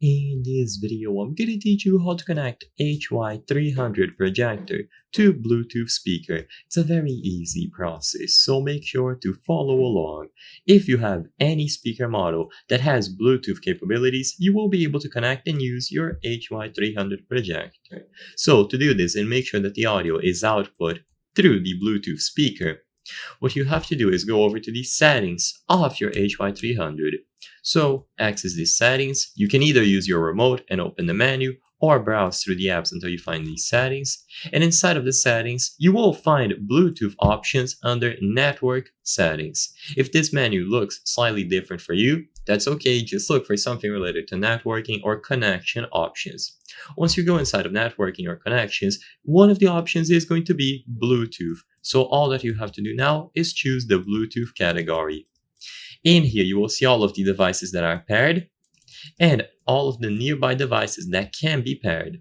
In this video, I'm gonna teach you how to connect HY300 Projector to Bluetooth speaker. It's a very easy process, so make sure to follow along. If you have any speaker model that has Bluetooth capabilities, you will be able to connect and use your HY300 Projector. So to do this and make sure that the audio is output through the Bluetooth speaker, what you have to do is go over to the settings of your HY300. So access these settings. You can either use your remote and open the menu or browse through the apps until you find these settings. And inside of the settings, you will find Bluetooth options under network settings. If this menu looks slightly different for you, that's okay. Just look for something related to networking or connection options. Once you go inside of networking or connections, one of the options is going to be Bluetooth. So all that you have to do now is choose the Bluetooth category. In here, you will see all of the devices that are paired and all of the nearby devices that can be paired.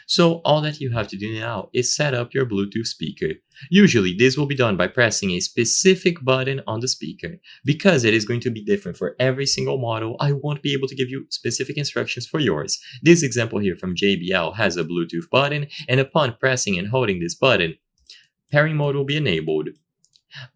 So all that you have to do now is set up your Bluetooth speaker. Usually this will be done by pressing a specific button on the speaker. Because it is going to be different for every single model, I won't be able to give you specific instructions for yours. This example here from JBL has a Bluetooth button, and upon pressing and holding this button, pairing mode will be enabled.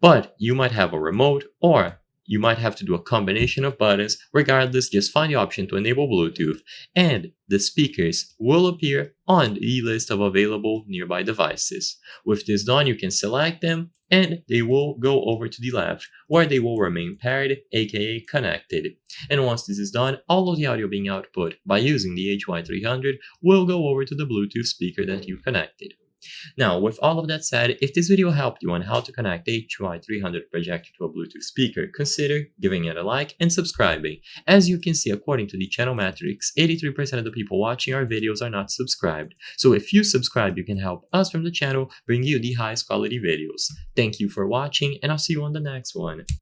But you might have a remote, or you might have to do a combination of buttons. Regardless, just find the option to enable Bluetooth, and the speakers will appear on the list of available nearby devices. With this done, you can select them, and they will go over to the left, where they will remain paired, aka connected. And once this is done, all of the audio being output by using the HY300 will go over to the Bluetooth speaker that you connected. Now, with all of that said, if this video helped you on how to connect HY300 Projector to a Bluetooth speaker, consider giving it a like and subscribing. As you can see, according to the channel metrics, 83% of the people watching our videos are not subscribed. So if you subscribe, you can help us from the channel bring you the highest quality videos. Thank you for watching, and I'll see you on the next one.